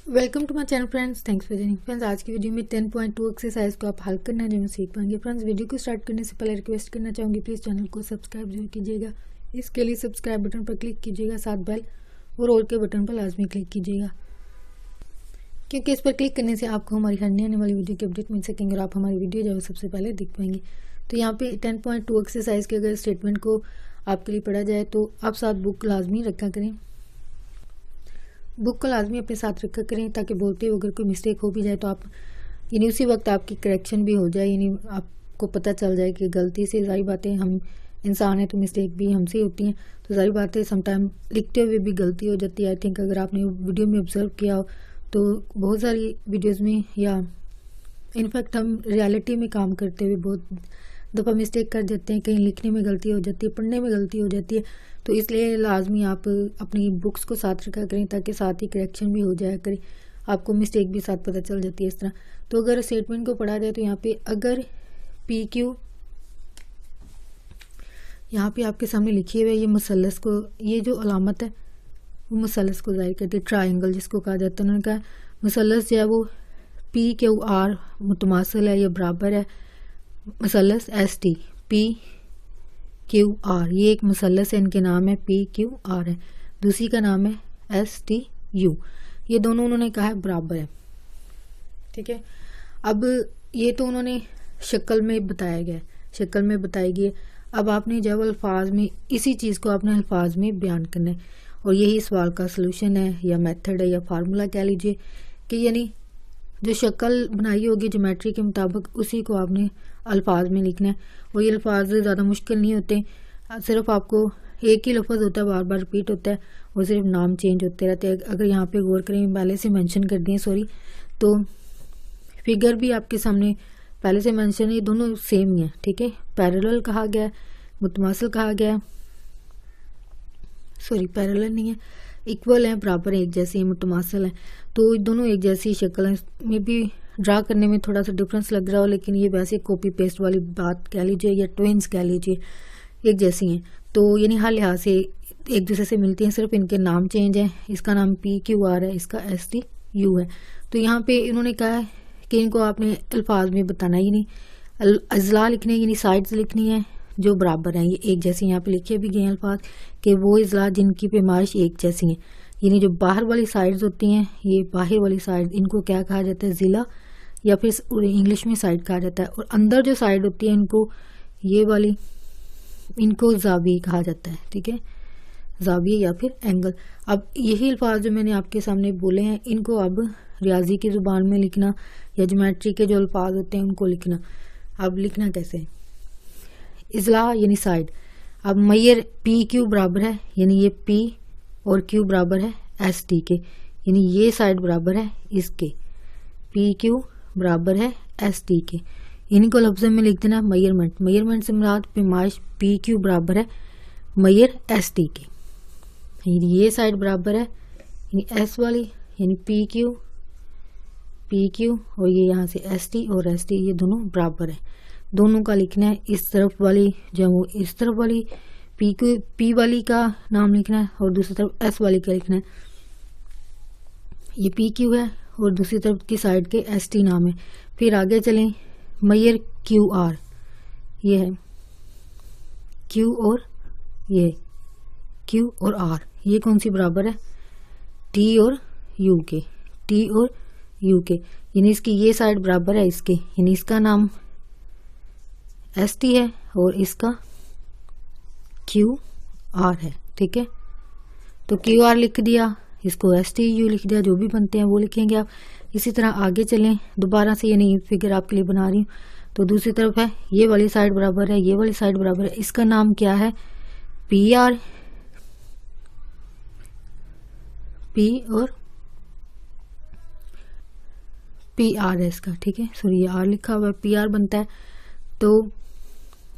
Welcome to my channel friends, thanks for joining. Friends, आज की video में 10.2 exercise को आप हल करना जो सीख पाएंगे। फ्रेंड्स, वीडियो को स्टार्ट करने से पहले रिक्वेस्ट करना चाहूँगी, प्लीज़ चैनल को सब्सक्राइब जरूर कीजिएगा। इसके लिए सब्सक्राइब बटन पर क्लिक कीजिएगा, साथ बेल और ऑल के बटन पर लाजमी क्लिक कीजिएगा, क्योंकि इस पर क्लिक करने से आपको हमारी हर आने वाली वीडियो की अपडेट मिल सकेंगे और आप हमारी वीडियो जो है सबसे पहले देख पाएंगे। तो यहाँ पे 10.2 एक्सरसाइज के अगर स्टेटमेंट को आपके लिए पढ़ा जाए तो आप साथ बुक लाजमी रखा करें। बुक को लाजमी अपने साथ रखा करें ताकि बोलते हुए अगर कोई मिस्टेक हो भी जाए तो आप यानी उसी वक्त आपकी करेक्शन भी हो जाए, यानी आपको पता चल जाए कि गलती से। सारी बातें, हम इंसान हैं तो मिस्टेक भी हमसे होती हैं, तो सारी बातें समटाइम लिखते हुए भी गलती हो जाती है। आई थिंक अगर आपने वीडियो में ऑब्जर्व किया हो तो बहुत सारी वीडियोज़ में या इनफैक्ट हम रियलिटी में काम करते हुए बहुत दफ़ा मिस्टेक कर जाते हैं। कहीं लिखने में गलती हो जाती है, पढ़ने में गलती हो जाती है, तो इसलिए लाजमी आप अपनी बुक्स को साथ रखा करें ताकि साथ ही करेक्शन भी हो जाया करे, आपको मिस्टेक भी साथ पता चल जाती है इस तरह। तो अगर स्टेटमेंट को पढ़ा जाए तो यहाँ पे अगर पी क्यू यहाँ पे आपके सामने लिखी हुई है, ये मुसल्लस को, ये जो अलामत है वो मुसल्लस को जाहिर करती है, ट्राइंगल जिसको कहा जाता है। उन्होंने कहा मुसल्लस जो है वो पी क्यू आर मुतमासिल है या बराबर है मुसल्लस S T P Q R. ये एक मुसल्लस है, इनके नाम है पी क्यू आर है, दूसरी का नाम है एस टी यू। ये दोनों उन्होंने कहा है बराबर है, ठीक है। अब ये तो उन्होंने शक्ल में बताया गया, शक्ल में बताई गई है। अब आपने जब अल्फाज में इसी चीज़ को आपने अल्फाज में बयान करना है, और यही सवाल का सलूशन है या मेथड है या फार्मूला कह लीजिए, कि यानी जो शक्ल बनाई होगी ज्योमेट्री के मुताबिक उसी को आपने अल्फाज में लिखना है। और ये अल्फाज ज़्यादा मुश्किल नहीं होते, सिर्फ आपको एक ही लफ्ज़ होता है, बार बार रिपीट होता है, और सिर्फ नाम चेंज होते रहते हैं। अगर यहाँ पे गौर करें, पहले से मेंशन कर दिए सॉरी, तो फिगर भी आपके सामने पहले से मेंशन है, ये दोनों सेम ही है, ठीक है। पैरेलल कहा गया है, मुतमासिल कहा गया है, सॉरी पैरेलल नहीं है, इक्वल है, बराबर है, एक जैसी है, मुतमासिल है, तो दोनों एक जैसी शक्ल है। में भी ड्रा करने में थोड़ा सा डिफरेंस लग रहा हो, लेकिन ये वैसे कॉपी पेस्ट वाली बात कह लीजिए या ट्विन्स कह लीजिए, एक जैसी हैं, तो यानी हर लिहाज से एक दूसरे से मिलती हैं, सिर्फ इनके नाम चेंज है। इसका नाम पी क्यू आर है, इसका एस टी यू है। तो यहाँ पे इन्होंने कहा है कि इनको आपने अल्फाज में बताना ही नहीं, अजला लिखने यानी साइड्स लिखनी है जो बराबर हैं, ये एक जैसी। यहाँ पे लिखे भी गए हैं अल्फाज कि वो अजला जिनकी पैमाइश एक जैसी हैं, यानी जो बाहर वाली साइड्स होती हैं, ये बाहर वाली साइड, इनको क्या कहा जाता है, ज़िला, या फिर इंग्लिश में साइड कहा जाता है। और अंदर जो साइड होती है इनको, ये वाली, इनको जावी कहा जाता है, ठीक है, जावी या फिर एंगल। अब यही अल्फाज जो मैंने आपके सामने बोले हैं, इनको अब रियाजी की ज़ुबान में लिखना या ज्योमेट्री के जो अल्फाज होते हैं उनको लिखना। अब लिखना कैसे है, इजला यानी साइड। अब मैयर पी क्यू बराबर है, यानी ये पी और क्यू बराबर है एस टी के, यानी ये साइड बराबर है इसके, पी क्यू बराबर है एस टी के। इनको लफ्ज़ में लिख देना मेजरमेंट, मेजरमेंट से मुराद पैमाइश पी क्यू बराबर है मैयर एस टी के, यानी ये साइड बराबर है यानी एस वाली, यानी पी क्यू और ये यहाँ से एस टी और एस टी, ये दोनों बराबर है। दोनों का लिखना है, इस तरफ वाली जो वो इस तरफ वाली पी क्यू, पी वाली का नाम लिखना है और दूसरी तरफ एस वाली का लिखना है। ये पी क्यू है और दूसरी तरफ की साइड के एस टी नाम है। फिर आगे चलें, मैयर क्यू आर, ये है क्यू और ये क्यू और आर, ये कौन सी बराबर है, टी और यू के, टी और यू के, यानी इसकी ये साइड बराबर है इसके, यानी इसका नाम एस टी है और इसका क्यू आर है, ठीक है। तो क्यू आर लिख दिया, इसको एस टी यू लिख दिया, जो भी बनते हैं वो लिखेंगे आप। इसी तरह आगे चलें दोबारा से, यानी फिगर आपके लिए बना रही हूँ। तो दूसरी तरफ है, ये वाली साइड बराबर है, ये वाली साइड बराबर है, इसका नाम क्या है, पी आर, पी और पी आर है इसका, ठीक है, सॉरी ये आर लिखा हुआ है, पी आर बनता है। तो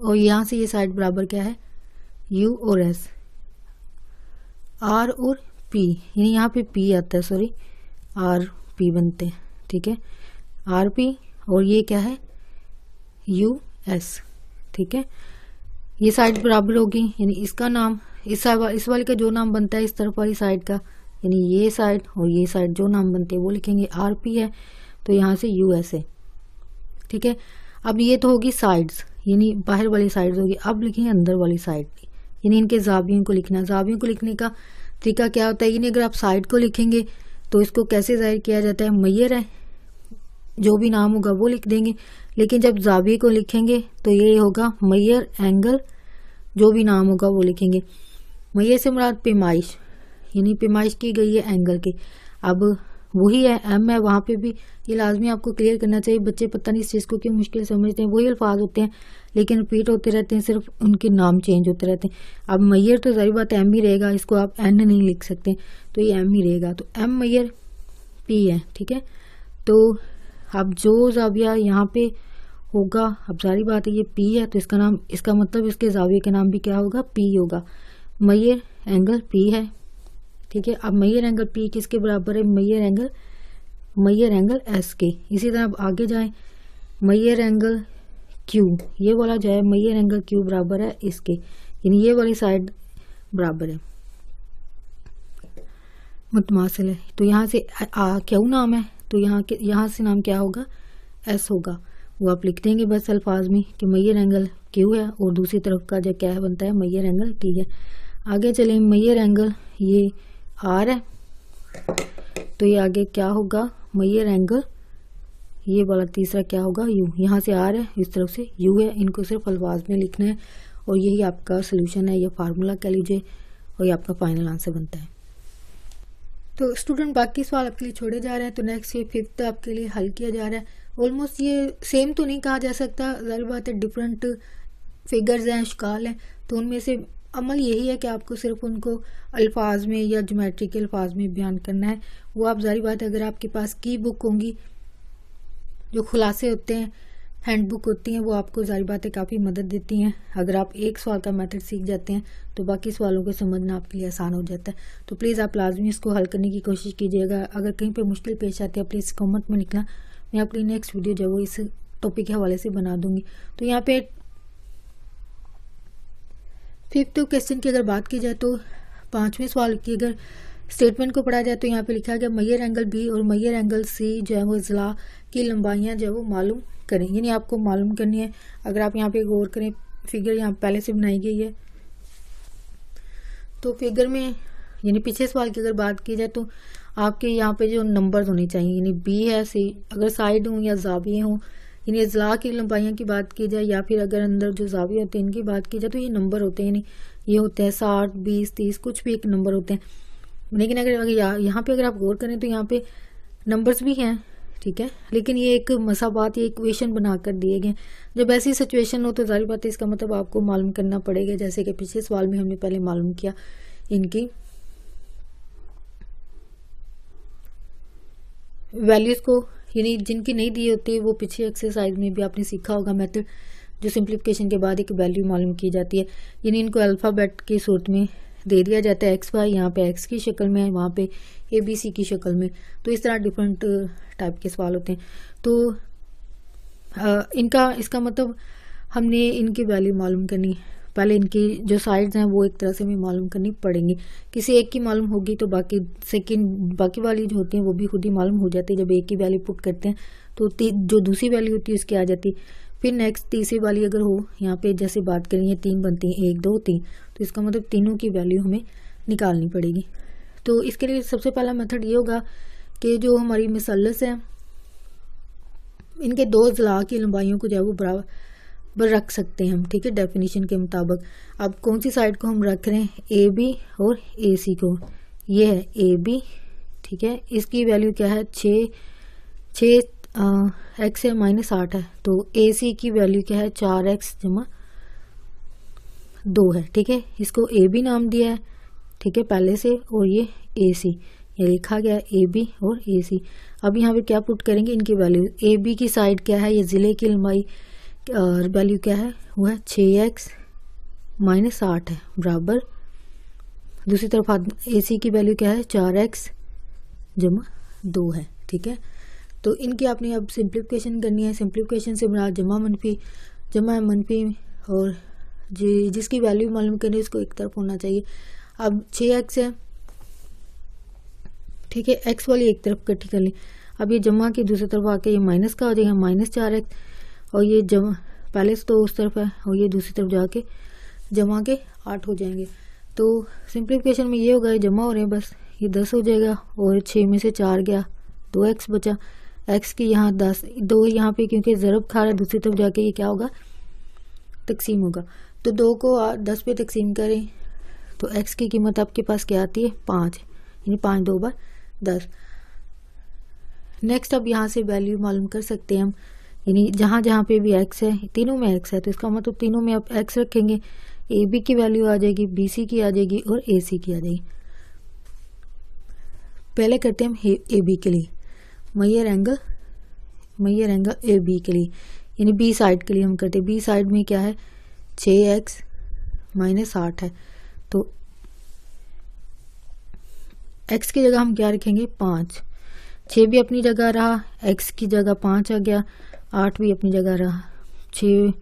और यहाँ से ये साइड बराबर क्या है, यू और एस, आर और पी, यानी यहाँ पे पी आता है, सॉरी आर पी बनते हैं, ठीक है, आर पी, और ये क्या है, यू एस, ठीक है। ये साइड बराबर होगी, यानी इसका नाम इस वाली का जो नाम बनता है इस तरफ वाली साइड का, यानी ये साइड और ये साइड जो नाम बनते हैं वो लिखेंगे। RP है तो यहाँ से USA, ठीक है। अब ये तो होगी साइड्स, यानी बाहर वाली साइड्स होगी। अब लिखेंगे अंदर वाली साइड, यानी इनके जावियों को लिखना। जावियों को लिखने का तरीका क्या होता है, यानी अगर आप साइड को लिखेंगे तो इसको कैसे जाहिर किया जाता है, मैयर है, जो भी नाम होगा वो लिख देंगे। लेकिन जब जाविये को लिखेंगे तो ये होगा मैयर एंगल, जो भी नाम होगा वो लिखेंगे। मैयर से मुराद पैमाइश, यानी पैमाइश की गई है एंगल की। अब वही है M है, वहाँ पे भी ये लाजमी आपको क्लियर करना चाहिए। बच्चे पता नहीं इस चीज़ को क्यों मुश्किल समझते हैं, वही अल्फाज होते हैं लेकिन रिपीट होते रहते हैं, सिर्फ उनके नाम चेंज होते रहते हैं। अब मैयर तो जाहिर बात M ही रहेगा, इसको आप N नहीं लिख सकते, तो ये M ही रहेगा। तो M मैयर P है, ठीक है। तो अब जो जाविया यहाँ पे होगा, अब सारी बात है ये P है तो इसका नाम, इसका मतलब इसके जाविये का नाम भी क्या होगा, P होगा। मैयर एंगल P है, ठीक है। अब मैयर एंगल P किसके बराबर है, मैयर एंगल S के। इसी तरह अब आगे जाएं, मैयर एंगल Q, ये वाला जो है मैयर एंगल Q बराबर है इसके, यानी ये वाली साइड बराबर है, मुतमासिल है। तो यहाँ से Q नाम है तो यहाँ से नाम क्या होगा, S होगा। वो आप लिख देंगे बस अल्फाज में कि मैयर एंगल Q है और दूसरी तरफ का जो क्या है बनता है मैयर एंगल T है। आगे चलें, मैयर एंगल ये R है तो ये आगे क्या होगा, मैयर एंगल ये वाला तीसरा क्या होगा, U। यहाँ से R है, इस तरफ से U है, इनको सिर्फ अल्फाज में लिखना है और यही आपका सोल्यूशन है, ये फार्मूला कह लीजिए और ये आपका फाइनल आंसर बनता है। तो स्टूडेंट बाकी सवाल आपके लिए छोड़े जा रहे हैं। तो नेक्स्ट ये 5th आपके लिए हल किया जा रहा है। ऑलमोस्ट ये सेम तो नहीं कहा जा सकता, जाहिर बात है डिफरेंट फिगर्स हैं, अशकाल हैं, तो उनमें से अमल यही है कि आपको सिर्फ उनको अल्फाज में या ज्योमेट्री के अल्फाज में बयान करना है। वो आप जाहिर बात है अगर आपके पास की बुक होंगी, जो खुलासे होते हैं, हैंड बुक होती हैं, वो आपको जाहिर बात है काफ़ी मदद देती हैं। अगर आप एक सवाल का मेथड सीख जाते हैं तो बाकी सवालों को समझना आपके लिए आसान हो जाता है। तो प्लीज़ आप लाजमी इसको हल करने की कोशिश कीजिएगा। अगर कहीं पे मुश्किल पेश आती है प्लीज़ कमेंट में लिखना, मैं आपके लिए नेक्स्ट वीडियो जो वो इस टॉपिक के हवाले से बना दूंगी। तो यहाँ पे 5th क्वेश्चन की अगर बात की जाए तो 5वें सवाल की अगर स्टेटमेंट को पढ़ा जाए तो यहाँ पे लिखा गया मैयर एंगल B और मैयर एंगल C जो है वो ज़िला की लंबाइयाँ जो है वो मालूम करें, यानी आपको मालूम करनी है। अगर आप यहाँ पे गौर करें, फिगर यहाँ पहले से बनाई गई है, तो फिगर में यानी पिछले सवाल की अगर बात की जाए तो आपके यहाँ पे जो नंबर्स होने चाहिए, यानी B है, C, अगर साइड हों या जाविये हों, यानी ज़िला की लंबाइयाँ की बात की जाए या फिर अगर अंदर जो जाविये होते हैं इनकी बात की जाए तो ये नंबर होते हैं, यानी ये होते हैं 60, 20, 30, कुछ भी एक नंबर होते हैं। लेकिन अगर यहाँ पे अगर आप गौर करें तो यहाँ पे नंबर्स भी हैं, ठीक है, लेकिन ये एक मसाबात या इक्वेशन बनाकर दिए गए। जब ऐसी सिचुएशन हो तो जाहिर बात है इसका मतलब आपको मालूम करना पड़ेगा, जैसे कि पिछले सवाल में हमने पहले मालूम किया इनकी वैल्यूज़ को, यानी जिनकी नहीं दी होती वो पिछले एक्सरसाइज में भी आपने सीखा होगा मेथड, जो सिंप्लीफिकेशन के बाद एक वैल्यू मालूम की जाती है, यानी इनको अल्फ़ाबेट की सूरत में दे दिया जाता है। XY यहाँ पे X की शक्ल में है, वहाँ पे ABC की शक्ल में। तो इस तरह डिफरेंट टाइप के सवाल होते हैं। तो इनका इसका मतलब हमने इनकी वैल्यू मालूम करनी, पहले इनकी जो साइड्स हैं वो एक तरह से हमें मालूम करनी पड़ेंगी। किसी एक की मालूम होगी तो बाकी वाली जो होती हैं वो भी खुद ही मालूम हो जाती है। जब एक की वैल्यू पुट करते हैं तो जो दूसरी वैल्यू होती है उसकी आ जाती है। फिर नेक्स्ट तीसरी वाली अगर हो, यहाँ पे जैसे बात करें ये 3 बनती हैं, 1, 2, 3, तो इसका मतलब तीनों की वैल्यू हमें निकालनी पड़ेगी। तो इसके लिए सबसे पहला मेथड ये होगा कि जो हमारी मिसलस है इनके 2 ज़िला की लंबाइयों को जो है वो बराबर रख सकते हैं हम, ठीक है, डेफिनेशन के मुताबिक। अब कौन सी साइड को हम रख रहे हैं, AB और AC को। ये है AB, ठीक है, इसकी वैल्यू क्या है 6 x है -8 है, तो AC की वैल्यू क्या है 4x जमा 2 है, ठीक है। इसको AB नाम दिया है, ठीक है, पहले से, और ये AC, ये लिखा गया AB और AC। अब यहाँ पे क्या पुट करेंगे, इनकी वैल्यू। AB की साइड क्या है, ये ज़िले की लंबाई वैल्यू क्या है, वो है 6x -8 है, बराबर दूसरी तरफ AC की वैल्यू क्या है 4x जमा 2 है, ठीक है। तो इनकी आपने अब सिंप्लीफिकेशन करनी है। सिंप्लीफिकेशन से बना जमा मनफी और जिसकी वैल्यू मालूम करनी है उसको एक तरफ होना चाहिए। अब 6x है, ठीक है, एक्स वाली एक तरफ इकट्ठी कर ली। अब ये जमा की दूसरी तरफ आके ये माइनस का हो जाएगा, -4x, और ये जमा पहले से तो उस तरफ है और ये दूसरी तरफ जाके जमा के 8 हो जाएंगे। तो सिंप्लीफिकेशन में ये होगा, ये जमा हो रहे हैं बस, ये 10 हो जाएगा और 6 में से 4 गया, 2x बचा। x की यहाँ 10, 2 यहाँ पे क्योंकि ज़रब खा रहा है, दूसरी तरफ जाके ये क्या होगा, तकसीम होगा। तो 2 को 10 पे तकसीम करें तो x की कीमत आपके पास क्या आती है, 5, यानी 5 2 बार 10। नेक्स्ट अब यहाँ से वैल्यू मालूम कर सकते हैं हम, यानी जहाँ जहाँ पे भी x है, तीनों में x है, तो इसका मतलब तीनों में आप x रखेंगे, AB की वैल्यू आ जाएगी, BC की आ जाएगी और AC की आ जाएगी। पहले करते हैं हम AB के लिए, मैयर एंगल AB के लिए, यानी B साइड के लिए हम करते हैं। B साइड में क्या है, 6x - 8 है, तो x की जगह हम क्या रखेंगे, 5। 6 भी अपनी जगह रहा, x की जगह 5 आ गया, 8 भी अपनी जगह रहा। 6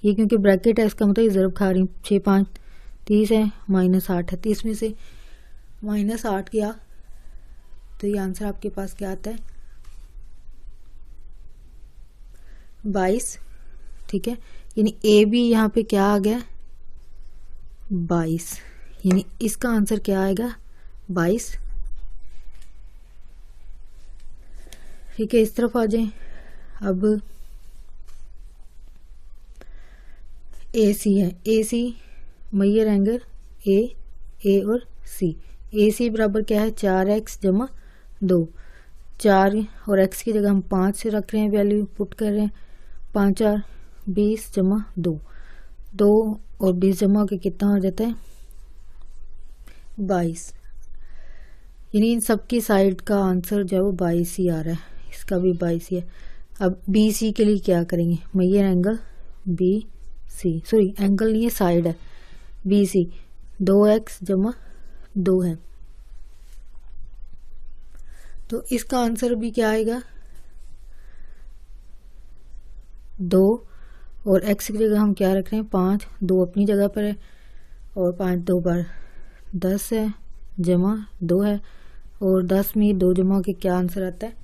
ये क्योंकि ब्रैकेट है, इसका मतलब ये ज़रब खा रही, 6 5 30 है, -8 है, 30 में से -8 गया, तो ये आंसर आपके पास क्या आता है, 22। ठीक है, यानी ए बी यहाँ पे क्या आ गया, 22, यानी इसका आंसर क्या आएगा, 22। ठीक है, इस तरफ आ जाएं। अब AC है, AC मैयर एंगल A और C। AC बराबर क्या है, 4x जमा 2, 4 और x की जगह हम 5 से रख रहे हैं, वैल्यू पुट कर रहे हैं, 5 4 20 जमा 2, 2 और 20 जमा के कितना हो जाता है, 22। यानी इन सब की साइड का आंसर जो है वो 22 ही आ रहा है, इसका भी 22 ही है। अब BC के लिए क्या करेंगे, Maihar angle BC, sorry angle नहीं है, साइड है, BC 2x जमा 2 है, तो इसका आंसर भी क्या आएगा, 2 और x की जगह हम क्या रख रहे हैं, 5, 2 अपनी जगह पर है और 5 2 बार 10 है, जमा 2 है, और 10 में 2 जमा के क्या आंसर आता है,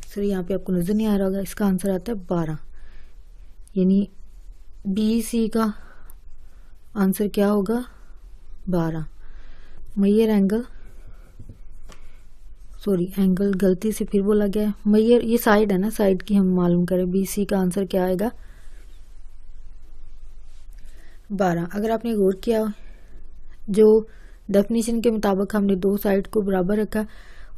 सर यहाँ पे आपको नजर नहीं आ रहा होगा, इसका आंसर आता है 12। यानी BC का आंसर क्या होगा, 12। मैयर एंगल, सॉरी एंगल गलती से फिर बोला गया है, मैयर ये साइड है ना, साइड की हम मालूम करें, BC का आंसर क्या आएगा, 12। अगर आपने गौर किया, जो डेफिनेशन के मुताबिक हमने दो साइड को बराबर रखा,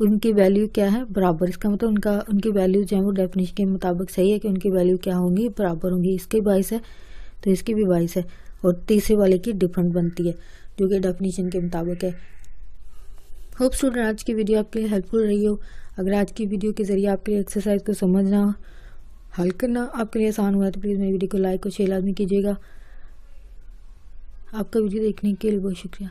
उनकी वैल्यू क्या है, बराबर। इसका मतलब उनकी वैल्यू जो है वो डेफिनेशन के मुताबिक सही है कि उनकी वैल्यू क्या होंगी, बराबर होंगी। इसकी 22 है तो इसकी भी 22 है, और तीसरे वाले की डिफरेंट बनती है जो कि डेफिनेशन के मुताबिक है। होप स्टूडेंट आज की वीडियो आपके लिए हेल्पफुल रही हो। अगर आज की वीडियो के जरिए आपके लिए एक्सरसाइज को समझना, हल करना आपके लिए आसान हुआ है तो प्लीज़ मेरी वीडियो को लाइक और शेयर लाजमी कीजिएगा। आपका वीडियो देखने के लिए बहुत शुक्रिया।